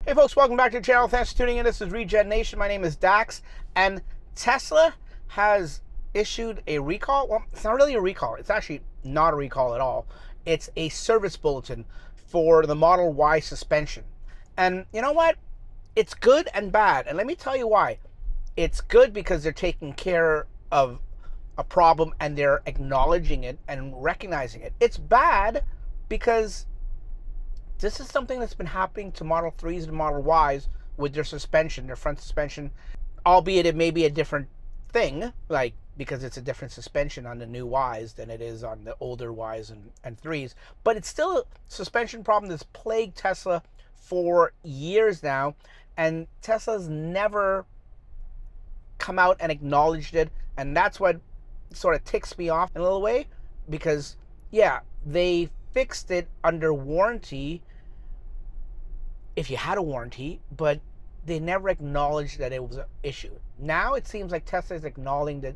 Hey folks, welcome back to the channel. Thanks for tuning in. This is Regen Nation. My name is Dax, and Tesla has issued a recall. Well, it's not really a recall. It's actually not a recall at all. It's a service bulletin for the Model Y suspension. And you know what? It's good and bad. And let me tell you why. It's good because they're taking care of a problem and they're acknowledging it and recognizing it. It's bad because this is something that's been happening to Model 3s and Model Ys with their suspension, their front suspension, albeit it may be a different thing, like because it's a different suspension on the new Ys than it is on the older Ys and 3s. But it's still a suspension problem that's plagued Tesla for years now, and Tesla's never come out and acknowledged it, and that's what sort of ticks me off in a little way, because yeah, they fixed it under warranty if you had a warranty, but they never acknowledged that it was an issue. Now it seems like Tesla is acknowledging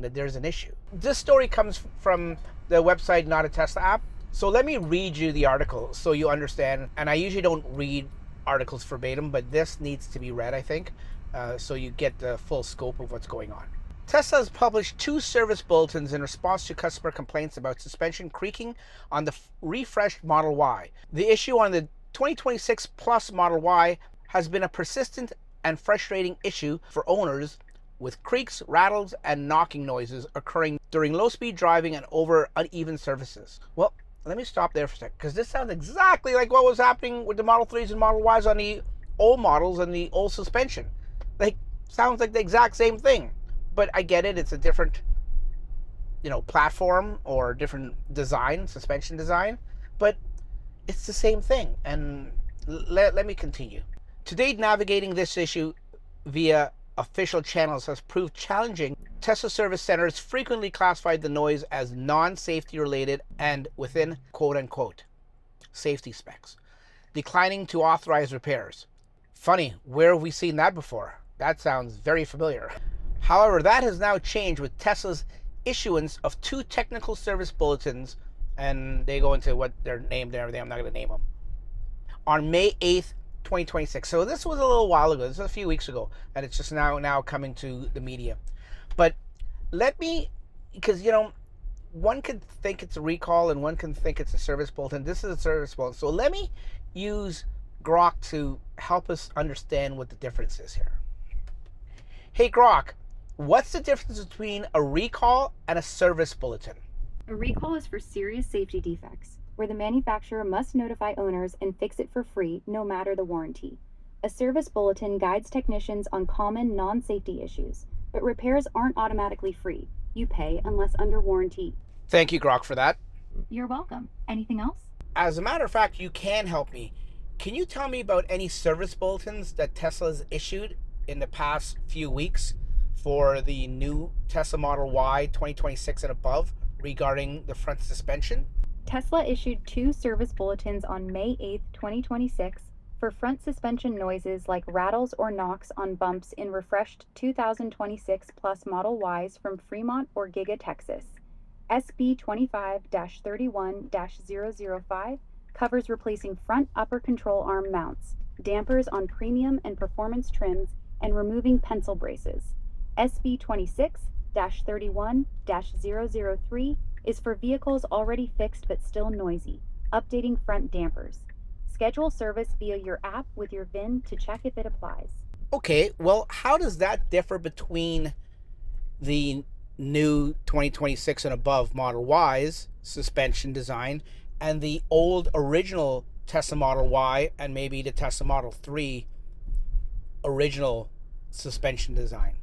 that there's an issue. This story comes from the website Not a Tesla App. So let me read you the article so you understand. And I usually don't read articles verbatim, but this needs to be read, I think, so you get the full scope of what's going on. Tesla has published 2 service bulletins in response to customer complaints about suspension creaking on the refreshed Model Y. The issue on the 2026 Plus Model Y has been a persistent and frustrating issue for owners, with creaks, rattles, and knocking noises occurring during low-speed driving and over uneven surfaces. Well, let me stop there for a second, because this sounds exactly like what was happening with the Model 3s and Model Ys on the old models and the old suspension. Like, sounds like the exact same thing. But I get it, it's a different, platform or different design, suspension design, but it's the same thing. And let me continue. To date, navigating this issue via official channels has proved challenging. Tesla service centers frequently classified the noise as non-safety related and within quote-unquote safety specs, declining to authorize repairs. Funny, where have we seen that before? That sounds very familiar. However, that has now changed with Tesla's issuance of 2 technical service bulletins, and they go into what they're named and everything. I'm not going to name them. On May 8th, 2026. So this was a little while ago. This was a few weeks ago, and it's just now coming to the media. But let me, because, one could think it's a recall and one can think it's a service bulletin. This is a service bulletin. So let me use Grok to help us understand what the difference is here. Hey, Grok, what's the difference between a recall and a service bulletin? A recall is for serious safety defects, where the manufacturer must notify owners and fix it for free, no matter the warranty. A service bulletin guides technicians on common non-safety issues, but repairs aren't automatically free. You pay unless under warranty. Thank you, Grok, for that. You're welcome. Anything else? As a matter of fact, you can help me. Can you tell me about any service bulletins that Tesla's issued in the past few weeks for the new Tesla Model Y 2026 and above regarding the front suspension? Tesla issued 2 service bulletins on May 8, 2026 for front suspension noises like rattles or knocks on bumps in refreshed 2026 Plus Model Ys from Fremont or Giga, Texas. SB 25-31-005 covers replacing front upper control arm mounts, dampers on premium and performance trims, and removing pencil braces. SB 26-31-003 is for vehicles already fixed but still noisy, updating front dampers. Schedule service via your app with your VIN to check if it applies. Okay, well, how does that differ between the new 2026 and above Model Y's suspension design and the old original Tesla Model Y and maybe the Tesla Model 3 original suspension design?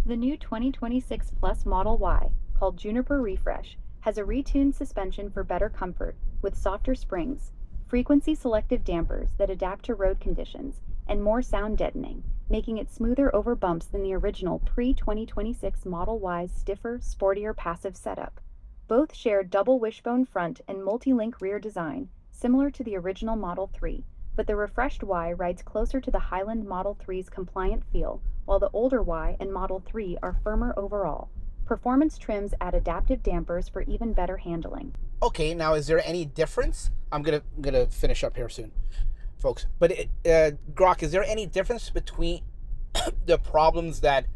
The new 2026 Plus Model Y, called Juniper Refresh, has a retuned suspension for better comfort with softer springs, frequency-selective dampers that adapt to road conditions, and more sound deadening, making it smoother over bumps than the original pre-2026 Model Y's stiffer, sportier passive setup. Both share double wishbone front and multi-link rear design, similar to the original Model 3, but the refreshed Y rides closer to the Highland Model 3's compliant feel, while the older Y and Model 3 are firmer overall. Performance trims add adaptive dampers for even better handling. Okay, now is there any difference? I'm gonna finish up here soon. folks. But Grok, is there any difference between the problems that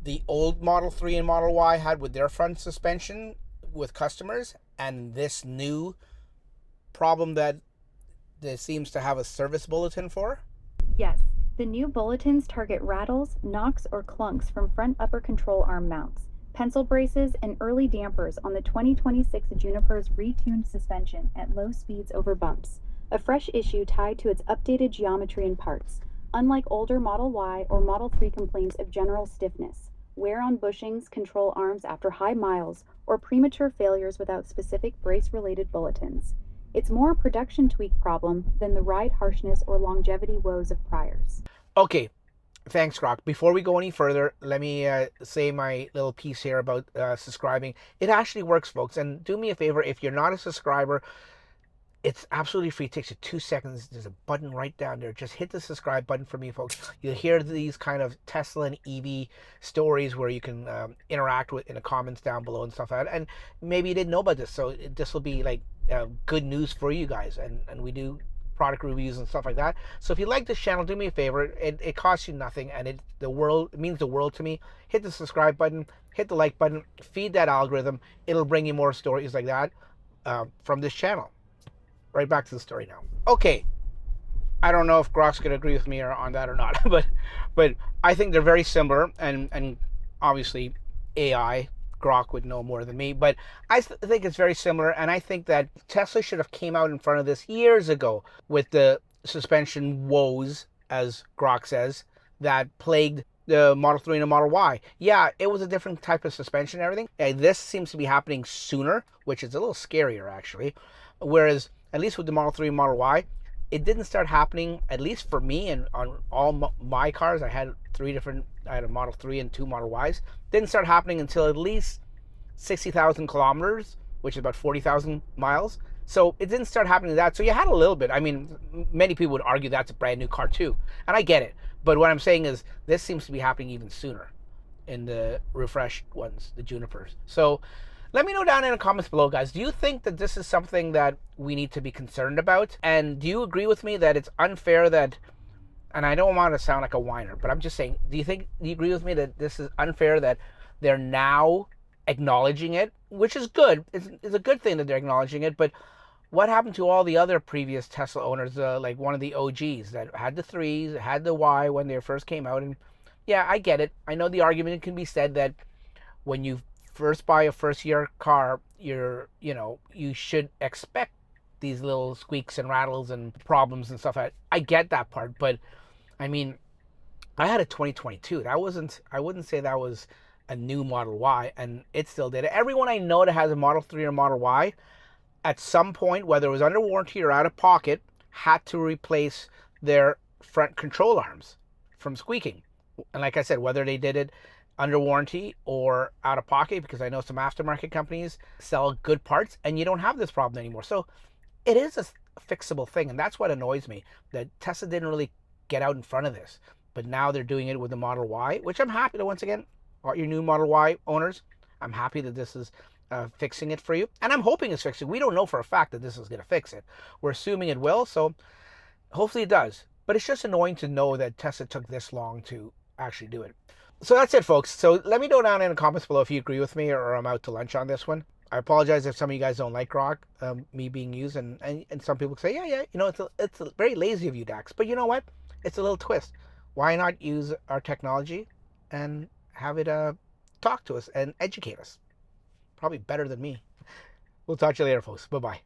the old Model 3 and Model Y had with their front suspension with customers and this new problem that there seems to have a service bulletin for? Yes, the new bulletins target rattles, knocks, or clunks from front upper control arm mounts, pencil braces, and early dampers on the 2026 Juniper's retuned suspension at low speeds over bumps, a fresh issue tied to its updated geometry and parts. Unlike older Model Y or Model 3 complaints of general stiffness, wear on bushings, control arms after high miles, or premature failures without specific brace-related bulletins. It's more a production tweak problem than the ride harshness or longevity woes of priors. Okay, thanks, Grok. Before we go any further, let me say my little piece here about subscribing. It actually works, folks. And do me a favor, if you're not a subscriber, it's absolutely free. It takes you 2 seconds. There's a button right down there. Just hit the subscribe button for me, folks. You'll hear these kind of Tesla and EV stories where you can interact with in the comments down below and stuff like that. And maybe you didn't know about this, so this will be like good news for you guys. And we do product reviews and stuff like that. So if you like this channel, do me a favor. It costs you nothing, and it means the world to me. Hit the subscribe button, hit the like button, feed that algorithm. It'll bring you more stories like that from this channel. Right back to the story now. Okay, I don't know if Grok's gonna agree with me on that or not, but I think they're very similar, and obviously AI, Grok would know more than me, but I think it's very similar, and I think that Tesla should have came out in front of this years ago with the suspension woes, as Grok says, that plagued the Model 3 and the Model Y. Yeah, it was a different type of suspension and everything. And this seems to be happening sooner, which is a little scarier actually, whereas at least with the Model 3 and Model Y, it didn't start happening, at least for me and on all my cars. I had a Model 3 and 2 Model Ys. Didn't start happening until at least 60,000 kilometers, which is about 40,000 miles. So it didn't start happening that. So you had a little bit. I mean, many people would argue that's a brand new car too. And I get it. But what I'm saying is this seems to be happening even sooner in the refreshed ones, the Junipers. So let me know down in the comments below, guys. Do you think that this is something that we need to be concerned about? And do you agree with me that it's unfair that, and I don't want to sound like a whiner, but I'm just saying, do you agree with me that this is unfair that they're now acknowledging it, which is good. It's a good thing that they're acknowledging it, but what happened to all the other previous Tesla owners, like one of the OGs that had the 3s, had the Y when they first came out? And yeah, I get it. I know the argument can be said that when you first buy a first-year car, you should expect these little squeaks and rattles and problems and stuff. I get that part, but I mean, I had a 2022. I wouldn't say that was a new Model Y, and it still did it. Everyone I know that has a Model 3 or Model Y, at some point, whether it was under warranty or out of pocket, had to replace their front control arms from squeaking. And like I said, whether they did it under warranty or out of pocket, because I know some aftermarket companies sell good parts and you don't have this problem anymore. So it is a fixable thing, and that's what annoys me, that Tesla didn't really get out in front of this, but now they're doing it with the Model Y, which I'm happy to, once again, all your new Model Y owners, I'm happy that this is fixing it for you, and I'm hoping it's fixing it. We don't know for a fact that this is going to fix it. We're assuming it will, so hopefully it does. But it's just annoying to know that Tesla took this long to actually do it. So that's it, folks. So let me know down in the comments below if you agree with me or I'm out to lunch on this one. I apologize if some of you guys don't like Grok, me being used, and some people say, yeah, it's very lazy of you, Dax. But you know what? It's a little twist. Why not use our technology and have it talk to us and educate us? Probably better than me. We'll talk to you later, folks. Bye-bye.